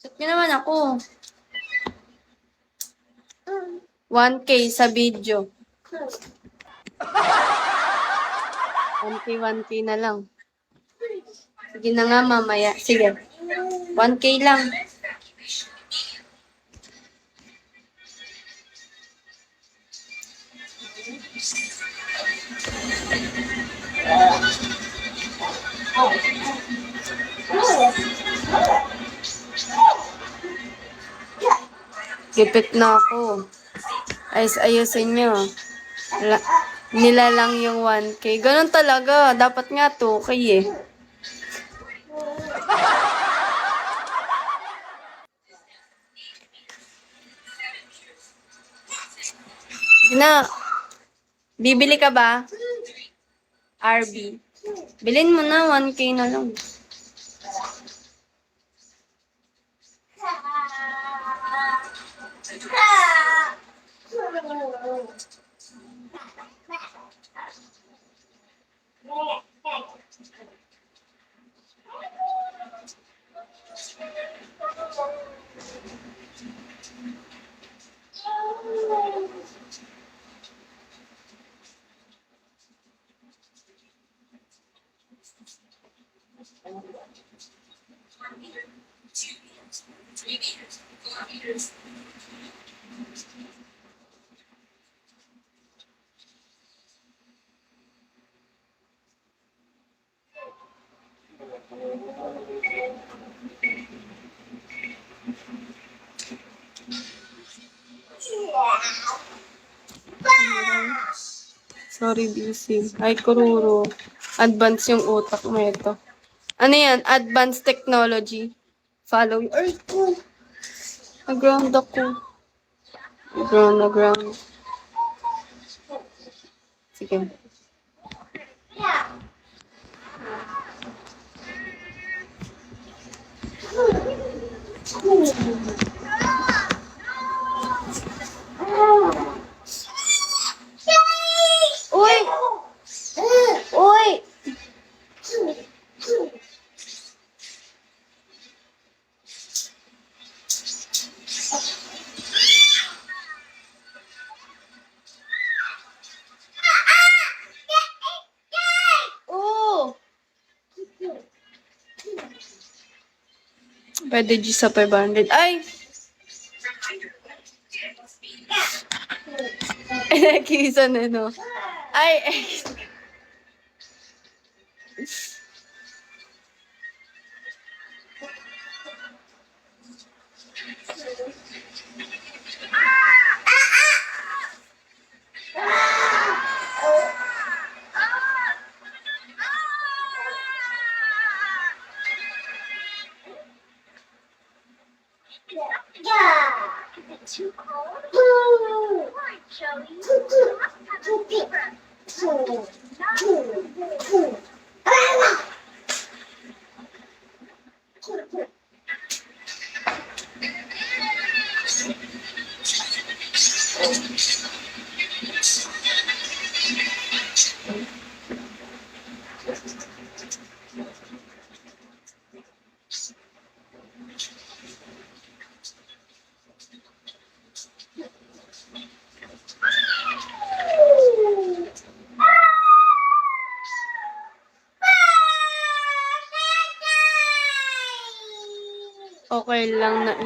Chat niyo naman ako. 1K sa video. 1K, 1K na lang. Sige na nga mamaya. Sige. 1K lang. Gipit na ako. Ayos-ayusin nyo. Nila lang yung 1K. Ganun talaga. Dapat nga 2K eh. Na, bibili ka ba? RB. Bilhin mo na, 1K na lang. Sorry, busy. Ay, kururo. Advance yung utak mo ito. Ano yan? Advanced technology. Follow. Ay, ko. Nag-ground ako. Nag-ground. Sige. Uy! Uy! Oh! Pwede G sa 500. Ay! Kisa na, no? Ay! Too cold? Why, Joey? You must have a fever. Okay lang na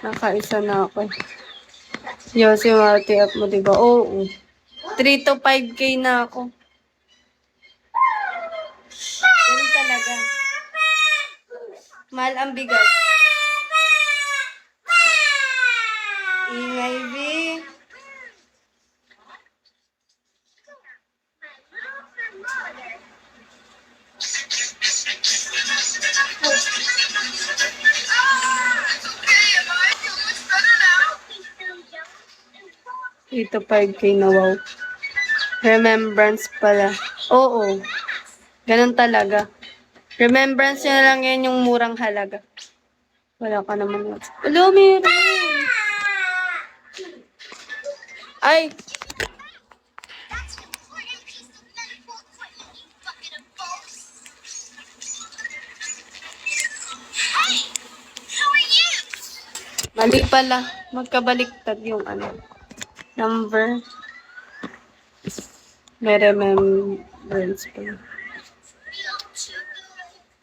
nakaisa na ako. Yosi, mati-up mo, diba? Oo. 3 to 5K na ako. Ganun talaga. Mahal ang bigas. Ingay, B. Ito 5K na, wow. Remembrance pala. Oo. Ganun talaga. Remembrance nyo na lang yan yung murang halaga. Wala ka naman. Hello, meron. Ay! Mali pala. Magkabaliktad yung ano. Number. May remembrance pala.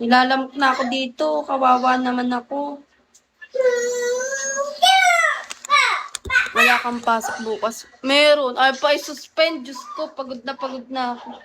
Nilalamok na ako dito. Kawawa naman ako. Wala kang pasok bukas. Meron. Ay pa, i-suspend. Diyos ko, pagod na ako.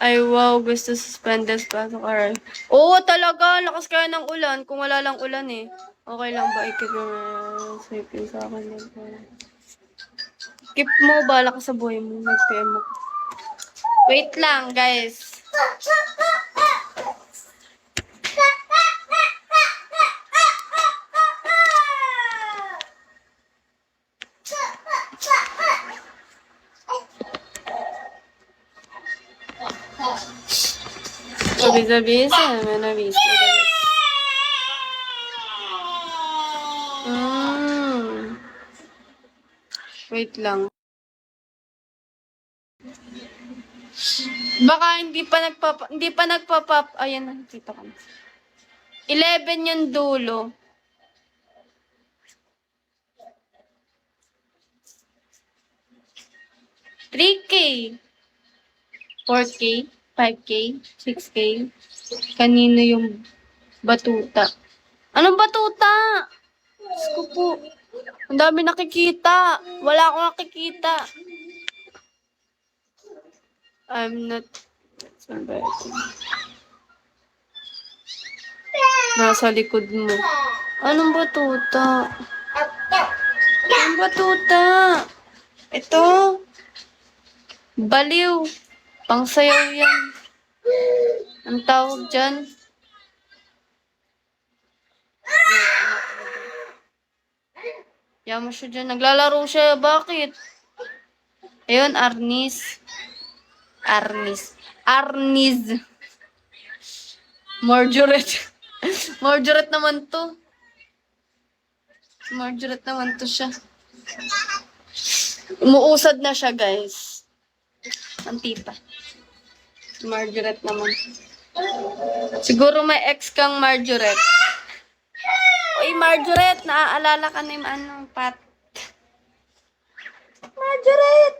Ay, wow. Gusto suspended pasok aral. Oo, talaga. Lakas kaya ng ulan. Kung wala lang ulan eh. Okay lang ba? I-keep yung safety sa akin. Keep mo. Bala ka sa buhay mo. Mag-PM mo. Wait lang, guys. Sabi-sabi sa manabis. Wait lang. Baka hindi pa nagpapap, ayan na, kita ko. 11 yung dulo. 3K. 4K. 5K. 6K. Kanino yung batuta? Anong batuta? Diyos ko po. Ang dami nakikita. Wala akong nakikita. I'm not... Nasa likod mo. Anong batuta? Anong batuta? Ito. Baliw. Pangsayaw yan. Ang tawag dyan. Yama siya dyan. Naglalaro siya. Bakit? Ayun, Arnis. Margaret. Margaret naman to. Margaret naman to siya. Umuusad na siya, guys. Ang tita. Margaret naman. Siguro may ex kang Margaret. Uy, Margaret, naaalala ka na yung anong pat. Margaret!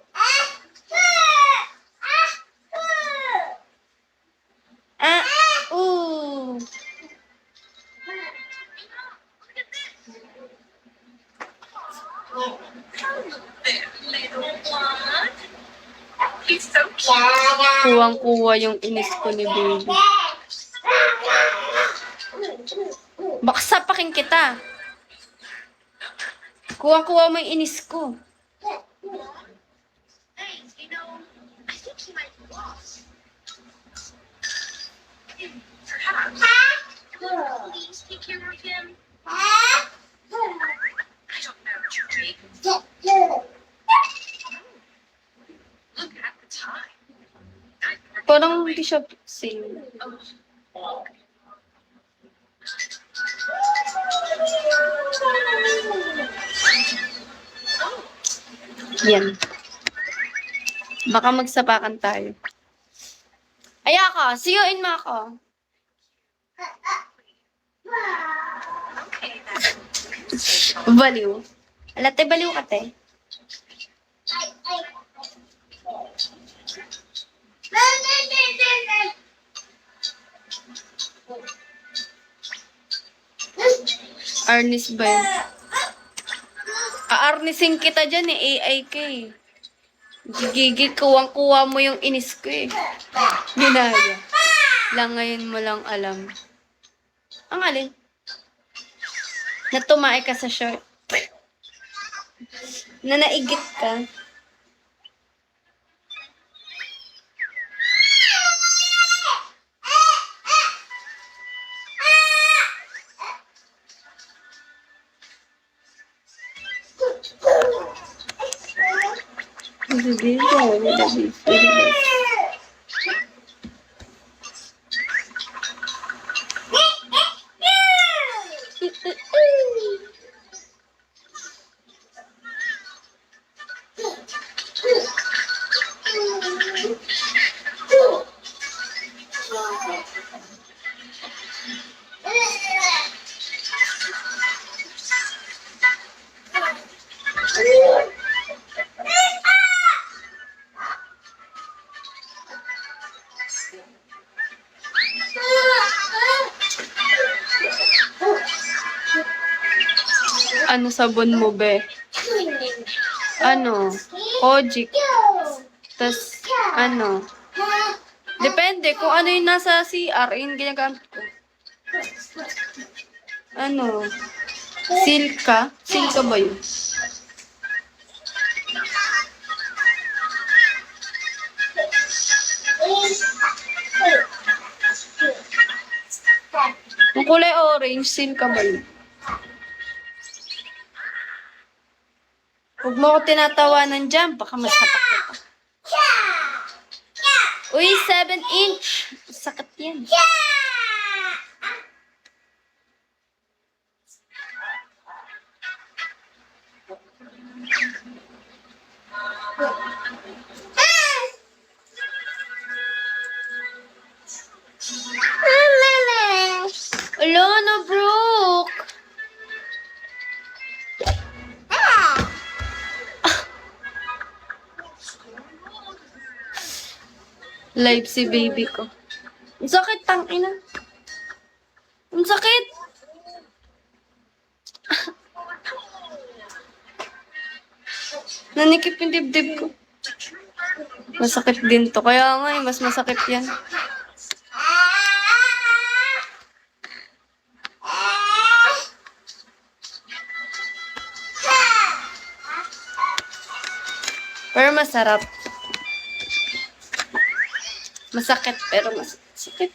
Ooh. Kuwang-kuwa yung inis ko ni baby. Baksapakin kita. Kuwang-kuwa mo yung inis ko. Please take care of him. I don't know, Judy. Look at the time. Parang hindi siya same. Yan. Baka magsapakan tayo. Ayaka, siyuin mo ako. Baliw. Alate, baliw ka, te. Arnis ba yun? Aarnisin kita dyan eh, AI ka eh. Gigigil, kuwang-kuwa mo yung inis ko eh. Ginaya. Lang ngayon mo lang alam. Ang alin? Natumae ka sa short. Na naigit ka. Ano sabon mo, be? Ano? Kojic. Tas, ano? Depende kung ano yung nasa CR, yung ginagamit ko. Ano? Silka? Silka ba yun? Yung kulay orange, silka ba yun? Huwag mo ako tinatawanan dyan, baka masapak kita. Uy, 7-inch! Sakit yan. Ala, na-broke! Live si baby ko. Ang sakit, tangina. Ang sakit! Nanikip yung dibdib ko. Masakit din to. Kaya nga mas masakit yan. Pero masarap. Masakit, pero masakit.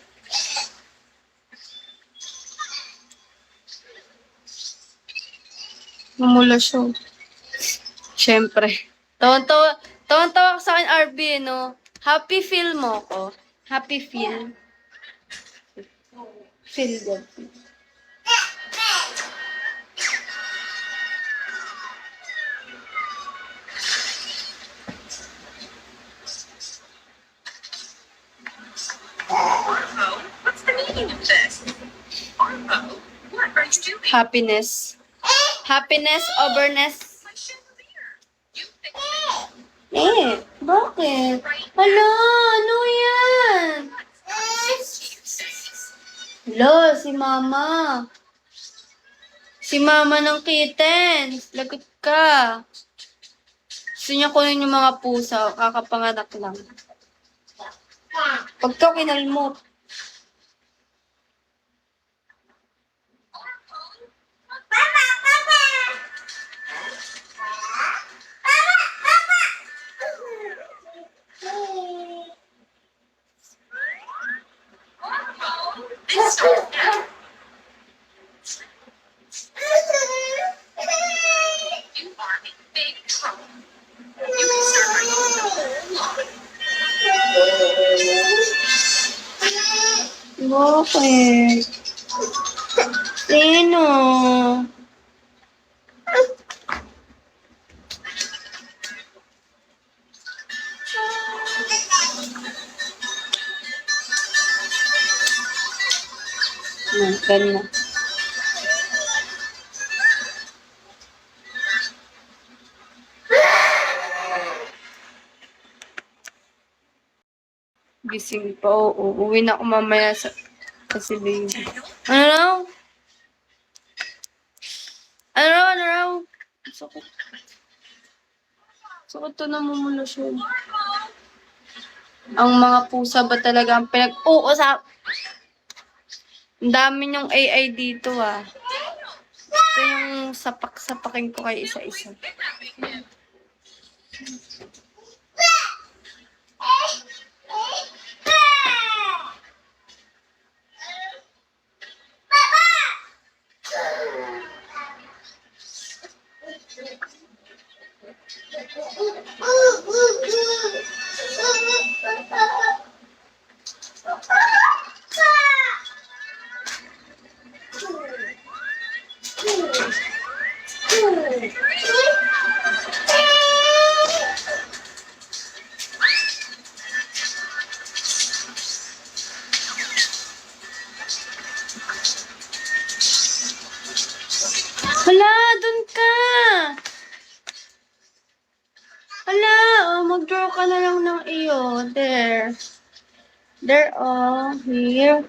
Mamula siya. Siyempre. Tawan-tawa ka sa akin, RB, no? Happy feel mo ko. Happy feel. Feel good. What's the meaning of this? Arvo, what are you doing? Happiness. Happiness, overness. My chandelier. You fixed it. Bakit? Hala, ano yan? Hala, si mama. Si mama ng kitten. Lagot ka. Gusto niya kunin yung mga pusa. Kakapanganak lang. Pagka kinalmot. This you are in big trouble. You can start writing the whole lot. Bakit? Sino? Ganun. Gising pa, oo. Uwi na ako mamaya sa kasi baby. Ano raw? Ano raw? Sakit. Sakit to namumula siya. Ang mga pusa ba talaga ang pinag-uusap? Ang dami yung AI dito ah. Ito yung sapak-sapakin ko kay isa-isa. Hala, dun ka! Hala, oh, mag-draw ka na lang ng iyo. There. There, oh. Here.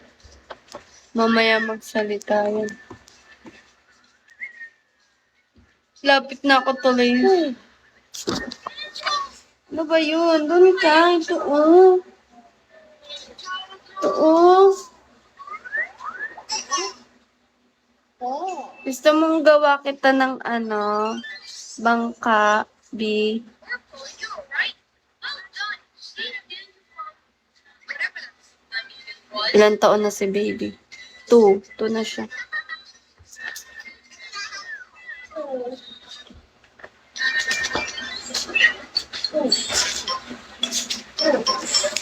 Mamaya magsalita yun. Lapit na ako tuloy. Ano ba yun? Doon ka. Ito, oh. Ito, oh. Gusto mong gawa kita ng ano, bangka, B. Purple, you're right. Well done. See you again. Whatever that was. Ilan taon na si baby? 2. 2 na siya.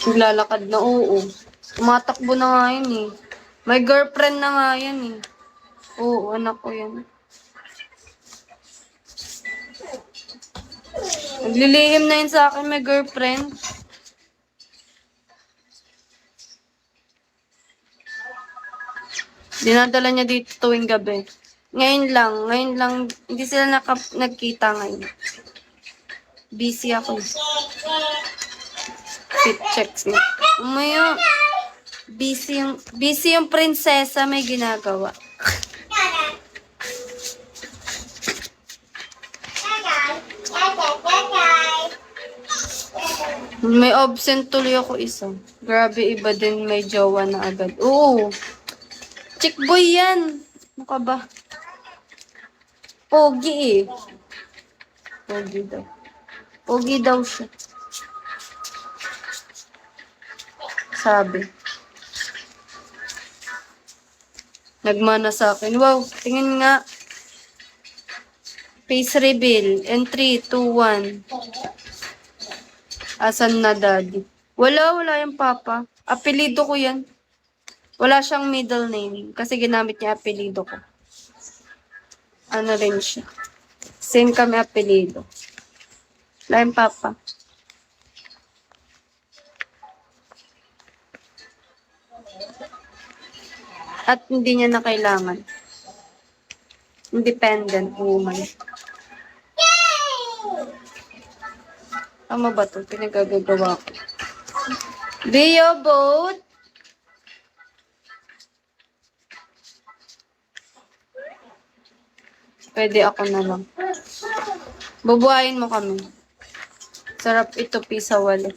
Naglalakad na, oo. Tumatakbo na nga yun eh. May girlfriend na nga yan eh. Oo, anak ko yan. Naglilihim na yun sa akin, may girlfriend. Dinadala niya dito tuwing gabi. Ngayon lang, hindi sila nagkita ngayon. Busy ako. Fit checks niya. Umaya, busy yung prinsesa, may ginagawa. May absent tuloy ako isa. Grabe, iba din may jowa na agad. Oo. Chick boy yan. Ano ka ba? Pogi eh. Pogi daw. Pogi daw siya. Sabi. Nagmana sa akin. Wow, tingin nga. Face reveal. In 3, 2, 1. Asan na daddy? Wala yung papa. Apelido ko yan. Wala siyang middle name. Kasi ginamit niya apelido ko. Ano rin siya. Same kami apelido. Wala yung papa. At hindi niya na kailangan. Independent woman. Tama ba ito? Pinagagagawa ko. Bio boat. Pwede ako na lang. Bubuhayin mo kami. Sarap ito, pisa wala.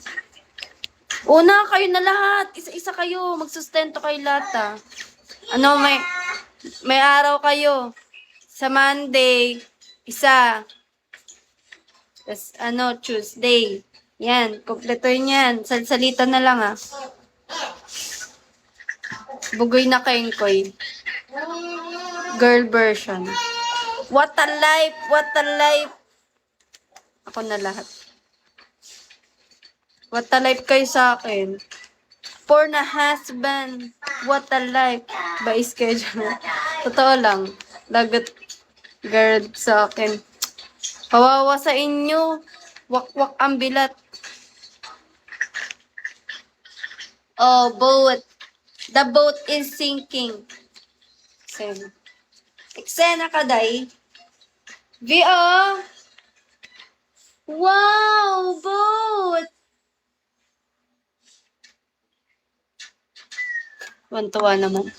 Una, kayo na lahat. Isa-isa kayo. Magsustento kayo lahat ah. Ano, may araw kayo. Sa Monday, isa. Tapos, Tuesday. Yan, kumpletuhin yan. Salsalita na lang ah. Bugoy na kengkoy. Girl version. What a life! What a life! Ako na lahat. What a life kayo sa akin. For na husband. What a life. By schedule. Totoo lang. Lagat guard sa akin. Kawawa sa inyo. Wak-wak ang bilat. Oh, boat. The boat is sinking. Eksena. Eksena ka, day. VO. Wow, boat. Tuwan-tuwa naman.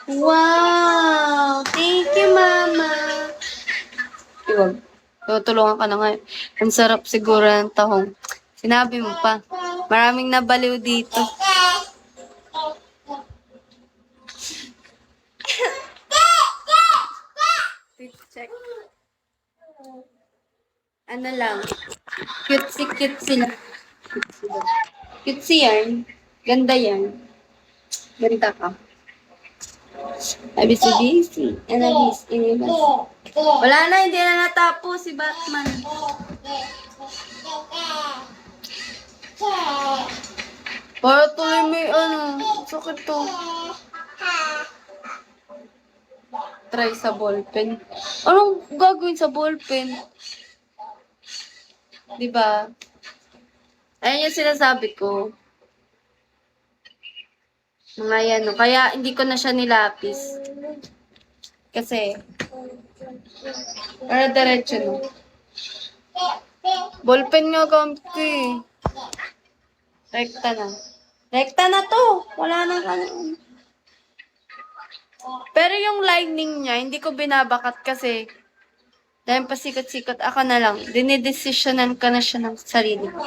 Wow! Thank you, Mama! Iwag. Tutulungan ka na nga. Ang sarap siguro ng tahong. Sinabi mo pa. Maraming nabaliw dito. Check. Ano lang. Cutesy lang. Cutesy yan. Ganda yan. Ganda ka. Abisi-bisi. Anabis. Inibas. Wala na, hindi na natapos si Batman. Para tuloy may sakit to. Try sa ballpen. Anong gagawin sa ballpen? Diba? Ayun yung sinasabi ko. Mga yan, no. Kaya hindi ko na siya nilapis. Kasi, para diretso, no. Ballpen nga gamit ko eh. Rekta na. Rekta na to. Wala nang ano. Pero yung lining niya, hindi ko binabakat kasi dahil pasikat-sikat ako na lang. Dinidesisyonan ka na siya ng sarili ko.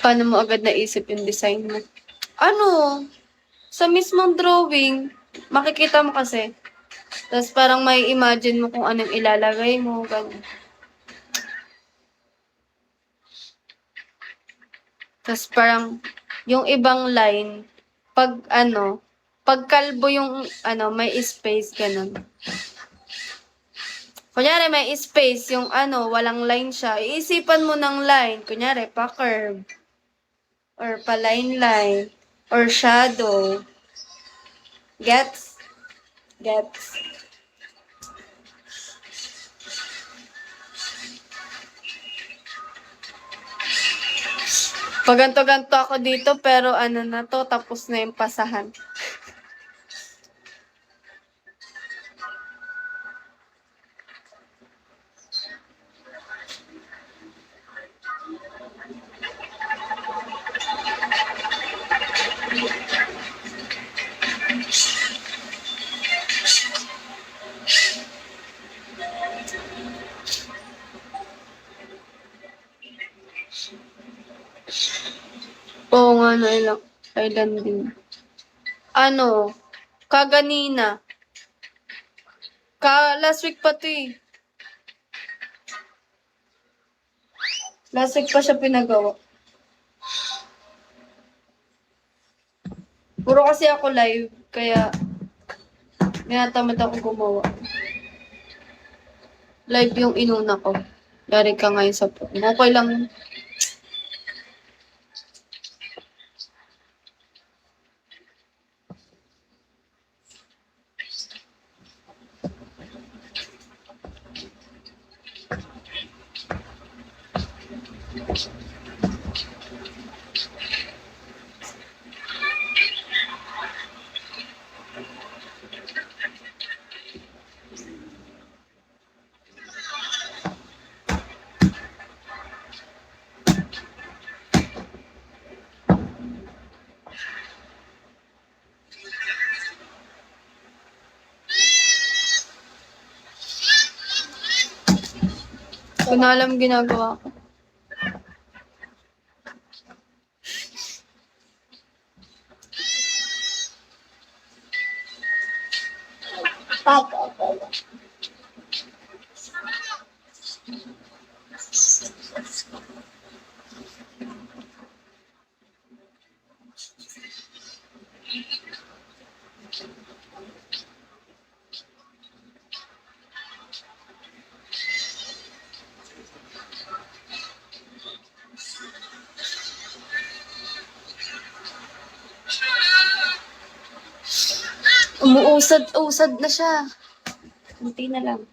Paano mo agad naisip yung design mo? Ano? Sa mismong drawing, makikita mo kasi. Tapos parang may imagine mo kung anong ilalagay mo. Ganun. Tapos parang yung ibang line, pag kalbo yung may space, ganun. Kunyari may space, yung walang line siya. Iisipan mo ng line. Kunyari, pa-curve. Or pa-line-line. Or shadow. Gets? Gets. Paganto-ganto ako dito, pero na to, tapos na yung pasahan. Oo nga, ilang island din. Kaganina. Last week pa to eh. Last week pa siya pinagawa. Puro kasi ako live, kaya tinatamad ako gumawa. Live yung inuna ko. Yari ka ngayon sa phone. Okay lang. Kung na alam ginagawa ko. Umuusad-usad na siya. Kunti na lang.